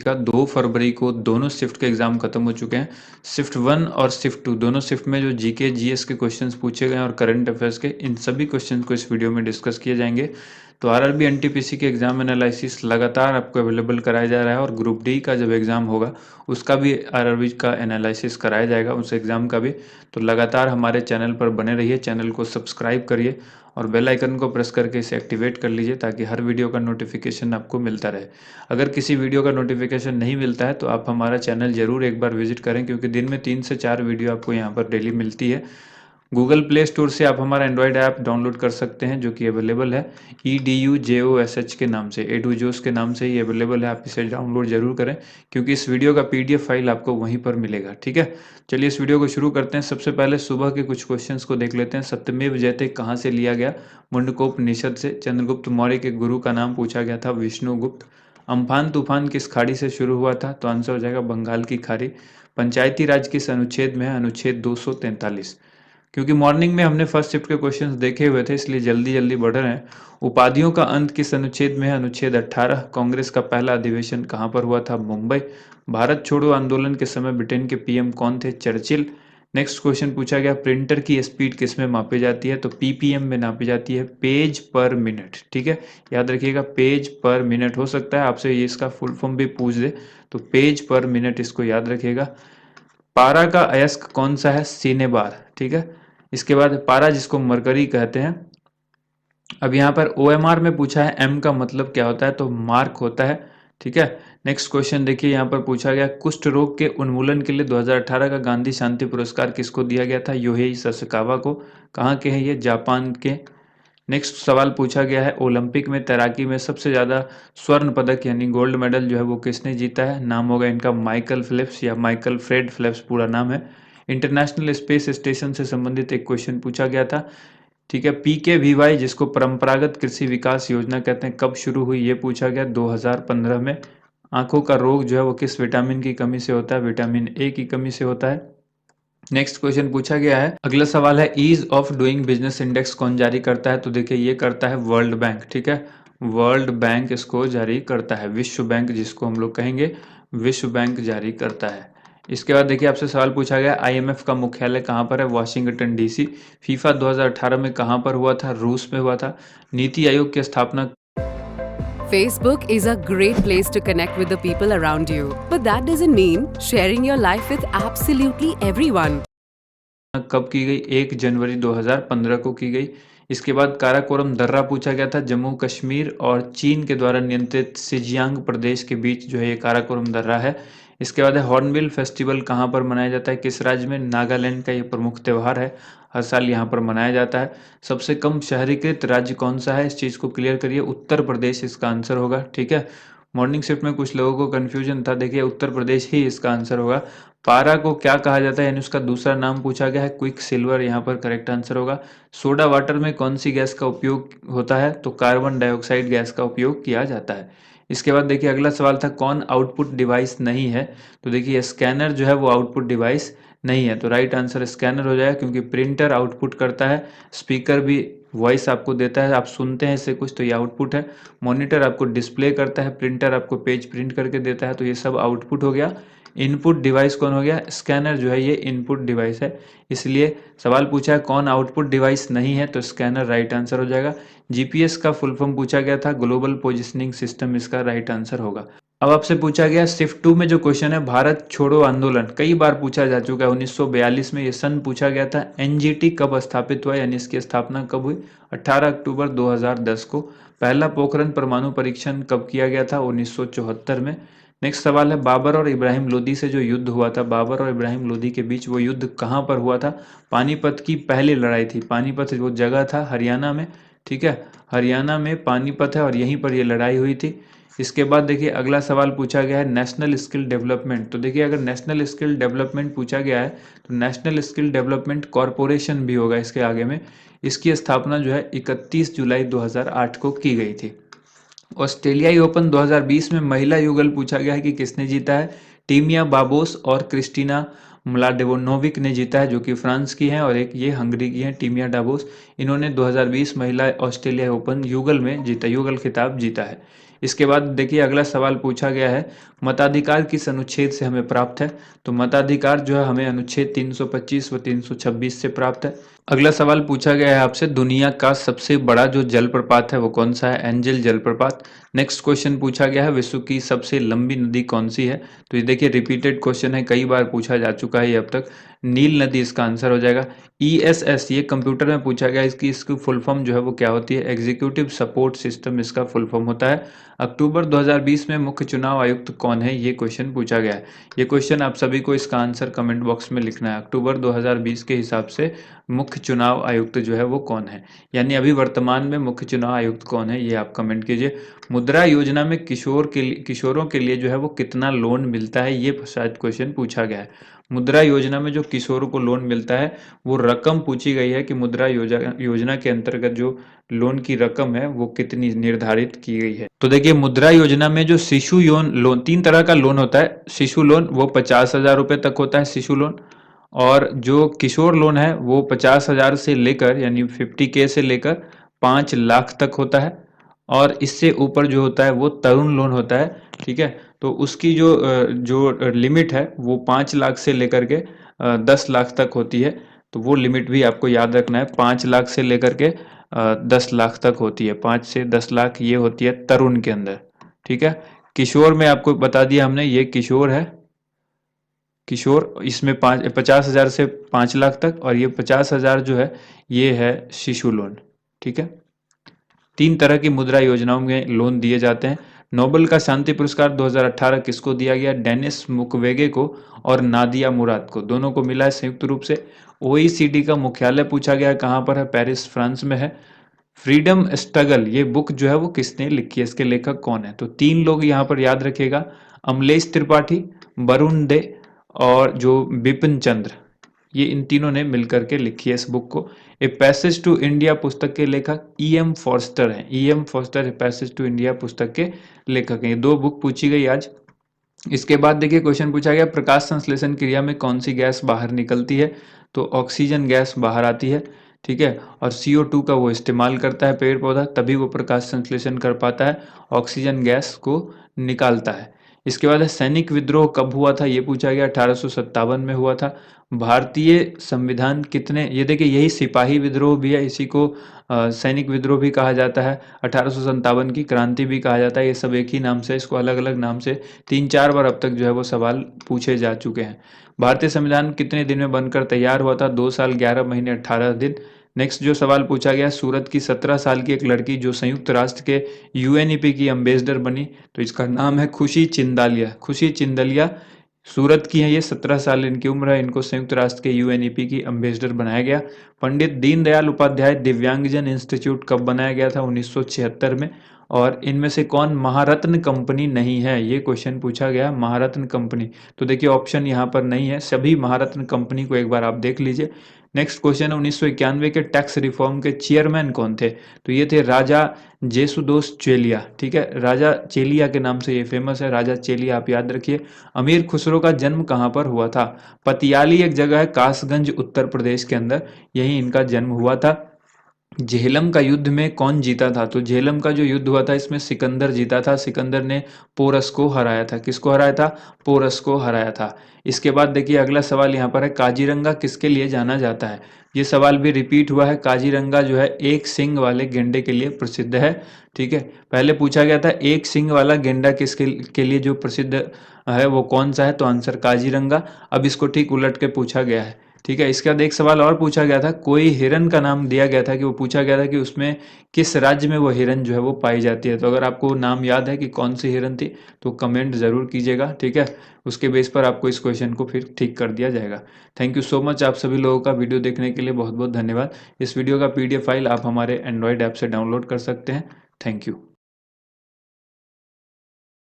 का 2 फरवरी को दोनों शिफ्ट के एग्ज़ाम खत्म हो चुके हैं। शिफ्ट 1 और शिफ्ट 2 दोनों शिफ्ट में जो जीके, जीएस के क्वेश्चंस पूछे गए हैं और करंट अफेयर्स के, इन सभी क्वेश्चंस को इस वीडियो में डिस्कस किए जाएंगे। तो आरआरबी एनटीपीसी के एग्ज़ाम एनालिसिस लगातार आपको अवेलेबल कराया जा रहा है और ग्रुप डी का जब एग्ज़ाम होगा उसका भी आरआरबी का एनालिसिस कराया जाएगा, उस एग्ज़ाम का भी। तो लगातार हमारे चैनल पर बने रहिए, चैनल को सब्सक्राइब करिए और बेल आइकन को प्रेस करके इसे एक्टिवेट कर लीजिए ताकि हर वीडियो का नोटिफिकेशन आपको मिलता रहे। अगर किसी वीडियो का नोटिफिकेशन नहीं मिलता है तो आप हमारा चैनल ज़रूर एक बार विजिट करें, क्योंकि दिन में 3 से 4 वीडियो आपको यहाँ पर डेली मिलती है। गूगल प्ले स्टोर से आप हमारा एंड्रॉयड ऐप डाउनलोड कर सकते हैं, जो कि अवेलेबल है EDUJOSH के नाम से, एडुजोस के नाम से ही अवेलेबल है। आप इसे डाउनलोड जरूर करें, क्योंकि इस वीडियो का पीडीएफ फाइल आपको वहीं पर मिलेगा। ठीक है, चलिए इस वीडियो को शुरू करते हैं। सबसे पहले सुबह के कुछ क्वेश्चंस को देख लेते हैं। सत्यमेव जयते कहाँ से लिया गया? मुंडकोपनिषद से। चंद्रगुप्त मौर्य के गुरु का नाम पूछा गया था, विष्णुगुप्त। अम्फान तूफान किस खाड़ी से शुरू हुआ था? तो आंसर हो जाएगा बंगाल की खाड़ी। पंचायती राज किस अनुच्छेद में है? अनुच्छेद 243। क्योंकि मॉर्निंग में हमने फर्स्ट शिफ्ट के क्वेश्चंस देखे हुए थे, इसलिए जल्दी जल्दी बढ़ रहे हैं। उपाधियों का अंत किस अनुच्छेद में है? अनुच्छेद 18। कांग्रेस का पहला अधिवेशन कहाँ पर हुआ था? मुंबई। भारत छोड़ो आंदोलन के समय ब्रिटेन के पीएम कौन थे? चर्चिल। नेक्स्ट क्वेश्चन पूछा गया, प्रिंटर की स्पीड किस में मापी जाती है? तो पीपीएम में नापी जाती है, पेज पर मिनट। ठीक है, याद रखिएगा, पेज पर मिनट। हो सकता है आपसे ये इसका फुल फॉर्म भी पूछ दे, तो पेज पर मिनट इसको याद रखिएगा। पारा का अयस्क कौन सा है? सिनेबार। ठीक है, इसके बाद पारा जिसको मरकरी कहते हैं। अब यहाँ पर OMR में पूछा है M का मतलब क्या होता है? तो मार्क होता है। ठीक है, नेक्स्ट क्वेश्चन देखिए, यहाँ पर पूछा गया कुष्ठ रोग के उन्मूलन के लिए 2018 का गांधी शांति पुरस्कार किसको दिया गया था? योहेई ससकावा को। कहाँ के हैं ये? जापान के। नेक्स्ट सवाल पूछा गया है, ओलंपिक में तैराकी में सबसे ज़्यादा स्वर्ण पदक यानी गोल्ड मेडल जो है वो किसने जीता है? नाम होगा इनका माइकल फिलिप्स या माइकल फ्रेड फिलिप्स पूरा नाम है। इंटरनेशनल स्पेस स्टेशन से संबंधित एक क्वेश्चन पूछा गया था। ठीक है, PKVY जिसको परंपरागत कृषि विकास योजना कहते हैं, कब शुरू हुई? ये पूछा गया 2015 में। आंखों का रोग जो है वो किस विटामिन की कमी से होता है? विटामिन A की कमी से होता है। नेक्स्ट क्वेश्चन पूछा गया है, अगला सवाल है, ease of doing business index कौन जारी करता है? तो देखिए ये करता है वर्ल्ड बैंक। ठीक है, वर्ल्ड बैंक इसको जारी करता है, विश्व बैंक जिसको हम लोग कहेंगे, विश्व बैंक जारी करता है। इसके बाद देखिए आपसे सवाल पूछा गया, IMF का मुख्यालय कहाँ पर है? Washington DC। फीफा 2018 में कहाँ पर हुआ था? रूस में हुआ था। नीति आयोग की स्थापना Facebook is a great place to connect with the people around you. But that doesn't mean sharing your life with absolutely everyone. कब की गई? 1 जनवरी 2015 को की गई। इसके बाद काराकोरम दर्रा पूछा गया था, जम्मू कश्मीर और चीन के द्वारा नियंत्रित सिजियांग प्रदेश के बीच जो है ये काराकोरम दर्रा है। इसके बाद है, हॉर्नबिल फेस्टिवल कहाँ पर मनाया जाता है? किस राज्य में? नागालैंड का ये प्रमुख त्यौहार है, हर साल यहाँ पर मनाया जाता है। सबसे कम शहरीकृत राज्य कौन सा है? इस चीज़ को क्लियर करिए, उत्तर प्रदेश इसका आंसर होगा। ठीक है, मॉर्निंग शिफ्ट में कुछ लोगों को कन्फ्यूजन था, देखिए उत्तर प्रदेश ही इसका आंसर होगा। पारा को क्या कहा जाता है, यानी उसका दूसरा नाम पूछा गया है, क्विक सिल्वर यहाँ पर करेक्ट आंसर होगा। सोडा वाटर में कौन सी गैस का उपयोग होता है? तो कार्बन डाइऑक्साइड गैस का उपयोग किया जाता है। इसके बाद देखिए अगला सवाल था, कौन आउटपुट डिवाइस नहीं है? तो देखिए स्कैनर जो है वो आउटपुट डिवाइस नहीं है, तो राइट आंसर स्कैनर हो जाएगा, क्योंकि प्रिंटर आउटपुट करता है, स्पीकर भी वॉइस आपको देता है, आप सुनते हैं इससे कुछ, तो ये आउटपुट है। मॉनिटर आपको डिस्प्ले करता है, प्रिंटर आपको पेज प्रिंट करके देता है, तो ये सब आउटपुट हो गया। इनपुट डिवाइस कौन हो गया? स्कैनर जो है ये इनपुट डिवाइस है। इसलिए सवाल पूछा है कौन आउटपुट डिवाइस नहीं है, तो स्कैनर राइट आंसर हो जाएगा। जीपीएस का फुल फॉर्म पूछा गया था, ग्लोबल पोजिशनिंग सिस्टम, इसका राइट आंसर होगा। अब आपसे पूछा गया शिफ्ट 2 में जो क्वेश्चन है, भारत छोड़ो आंदोलन कई बार पूछा जा चुका है। 1942 में ये सन पूछा गया था। एनजीटी कब स्थापित हुआ, यानी इसकी स्थापना कब हुई? 18 अक्टूबर 2010 को। पहला पोखरण परमाणु परीक्षण कब किया गया था? 1974 में। नेक्स्ट सवाल है, बाबर और इब्राहिम लोदी से जो युद्ध हुआ था, बाबर और इब्राहिम लोदी के बीच, वो युद्ध कहाँ पर हुआ था? पानीपत की पहली लड़ाई थी। पानीपत वो जगह था हरियाणा में। ठीक है, हरियाणा में पानीपत है और यहीं पर ये लड़ाई हुई थी। इसके बाद देखिए अगला सवाल पूछा गया है, नेशनल स्किल डेवलपमेंट। तो देखिए अगर नेशनल स्किल डेवलपमेंट पूछा गया है तो नेशनल स्किल डेवलपमेंट कॉरपोरेशन भी होगा इसके आगे में। इसकी स्थापना जो है 31 जुलाई 2008 को की गई थी। ऑस्ट्रेलियाई ओपन 2020 में महिला युगल पूछा गया है कि किसने जीता है? टीमिया बाबोस और क्रिस्टीना म्लाडेनोविक ने जीता है, जो कि फ्रांस की हैं, और एक ये हंगरी की हैं, टीमिया डाबोस। इन्होंने 2020 महिला ऑस्ट्रेलिया ओपन युगल में जीता, युगल खिताब जीता है। इसके बाद देखिए अगला सवाल पूछा गया है, मताधिकार किस अनुच्छेद से हमें प्राप्त है? तो मताधिकार जो है हमें अनुच्छेद 325 व 326 से प्राप्त है। अगला सवाल पूछा गया है आपसे, दुनिया का सबसे बड़ा जो जलप्रपात है वो कौन सा है? एंजल जलप्रपात। नेक्स्ट क्वेश्चन पूछा गया है, विश्व की सबसे लंबी नदी कौन सी है? तो ये देखिए रिपीटेड क्वेश्चन है, कई बार पूछा जा चुका है ये अब तक। नील नदी इसका आंसर हो जाएगा। ESS ये कंप्यूटर में पूछा गया, इसकी फुल फॉर्म जो है वो क्या होती है? एग्जीक्यूटिव सपोर्ट सिस्टम इसका फुल फॉर्म होता है। अक्टूबर 2020 में मुख्य चुनाव आयुक्त कौन है? ये क्वेश्चन पूछा गया है। ये क्वेश्चन आप सभी को इसका आंसर कमेंट बॉक्स में लिखना है। अक्टूबर 2020 के हिसाब से मुख्य चुनाव आयुक्त जो है वो कौन है, यानी अभी वर्तमान में मुख्य चुनाव आयुक्त कौन है, ये आप कमेंट कीजिए। मुद्रा योजना में किशोरों के लिए जो है वो कितना लोन मिलता है? ये शायद क्वेश्चन पूछा गया है। मुद्रा योजना में जो किशोरों को लोन मिलता है वो रकम पूछी गई है कि मुद्रा योजना के अंतर्गत जो लोन की रकम है वो कितनी निर्धारित की गई है। तो देखिए मुद्रा योजना में जो शिशु लोन 3 तरह का लोन होता है। शिशु लोन वो 50,000 रुपये तक होता है शिशु लोन, और जो किशोर लोन है वो 50,000 से लेकर यानी 50K से लेकर 5 लाख तक होता है, और इससे ऊपर जो होता है वो तरुण लोन होता है। ठीक है, तो उसकी जो लिमिट है वो 5 लाख से लेकर के 10 लाख तक होती है। तो वो लिमिट भी आपको याद रखना है, 5 लाख से लेकर के 10 लाख तक होती है। 5 से 10 लाख ये होती है तरुण के अंदर। ठीक है, किशोर में आपको बता दिया हमने, ये किशोर है। किशोर इसमें 50,000 से 5 लाख तक, और ये 50,000 जो है ये है शिशु लोन। ठीक है, 3 तरह की मुद्रा योजनाओं में लोन दिए जाते हैं। नोबेल का शांति पुरस्कार 2018 किसको दिया गया? डेनिस मुक्वेगे को और नादिया मुराद को, दोनों को मिला है संयुक्त रूप से। OECD का मुख्यालय पूछा गया कहाँ पर है? पेरिस फ्रांस में है। फ्रीडम स्ट्रगल ये बुक जो है वो किसने लिखी है? इसके लेखक कौन है? तो 3 लोग यहाँ पर याद रखिएगा, अमलेश त्रिपाठी, वरुण डे और जो बिपिन चंद्र, ये इन तीनों ने मिलकर के लिखी है इस बुक को। ए पैसेज टू इंडिया पुस्तक के लेखक EM फॉस्टर हैं। EM Forster passage to India पुस्तक के लेखक हैं। ये 2 बुक पूछी गई आज। इसके बाद देखिए क्वेश्चन पूछा गया, प्रकाश संश्लेषण क्रिया में कौन सी गैस बाहर निकलती है? तो ऑक्सीजन गैस बाहर आती है। ठीक है, और CO2 का वो इस्तेमाल करता है पेड़ पौधा, तभी वो प्रकाश संश्लेषण कर पाता है, ऑक्सीजन गैस को निकालता है। इसके बाद है सैनिक विद्रोह कब हुआ था? ये पूछा गया, 1857 में हुआ था। भारतीय संविधान कितने, ये देखिए यही सिपाही विद्रोह भी है, इसी को सैनिक विद्रोह भी कहा जाता है, 1857 की क्रांति भी कहा जाता है। ये सब एक ही नाम से, इसको अलग अलग नाम से 3-4 बार अब तक जो है वो सवाल पूछे जा चुके हैं। भारतीय संविधान कितने दिन में बनकर तैयार हुआ था? 2 साल 11 महीने 18 दिन। नेक्स्ट जो सवाल पूछा गया, सूरत की 17 साल की एक लड़की जो संयुक्त राष्ट्र के UNEP की एम्बेसडर बनी, तो इसका नाम है खुशी चिंदालिया। खुशी चिंदालिया सूरत की है, ये 17 साल इनकी उम्र है, इनको संयुक्त राष्ट्र के UNEP की एम्बेसडर बनाया गया। पंडित दीनदयाल उपाध्याय दिव्यांगजन इंस्टीट्यूट कब बनाया गया था? 1976 में। और इनमें से कौन महारत्न कंपनी नहीं है? ये क्वेश्चन पूछा गया, महारत्न कंपनी। तो देखिए ऑप्शन यहाँ पर नहीं है, सभी महारत्न कंपनी को एक बार आप देख लीजिए। नेक्स्ट क्वेश्चन है, 1991 के टैक्स रिफॉर्म के चेयरमैन कौन थे? तो ये थे राजा जेसुदोस चेलिया। ठीक है, राजा चेलिया के नाम से ये फेमस है, राजा चेलिया आप याद रखिए। अमीर खुसरो का जन्म कहाँ पर हुआ था? पतियाली एक जगह है कासगंज उत्तर प्रदेश के अंदर, यही इनका जन्म हुआ था। झेलम का युद्ध में कौन जीता था? तो झेलम का जो युद्ध हुआ था इसमें सिकंदर जीता था। सिकंदर ने पोरस को हराया था। किसको हराया था? पोरस को हराया था। इसके बाद देखिए अगला सवाल यहाँ पर है, काजीरंगा किसके लिए जाना जाता है? ये सवाल भी रिपीट हुआ है। काजीरंगा जो है एक सींग वाले गेंडे के लिए प्रसिद्ध है। ठीक है, पहले पूछा गया था एक सींग वाला गेंडा किसके के लिए जो प्रसिद्ध है वो कौन सा है? तो आंसर काजीरंगा। अब इसको ठीक उलट के पूछा गया है। ठीक है, इसके बाद एक सवाल और पूछा गया था, कोई हिरन का नाम दिया गया था कि वो पूछा गया था कि उसमें किस राज्य में वो हिरन जो है वो पाई जाती है। तो अगर आपको नाम याद है कि कौन सी हिरन थी तो कमेंट ज़रूर कीजिएगा। ठीक है, उसके बेस पर आपको इस क्वेश्चन को फिर ठीक कर दिया जाएगा। थैंक यू सो मच आप सभी लोगों का वीडियो देखने के लिए बहुत बहुत धन्यवाद। इस वीडियो का PDF फाइल आप हमारे एंड्रॉयड ऐप से डाउनलोड कर सकते हैं। Thank you.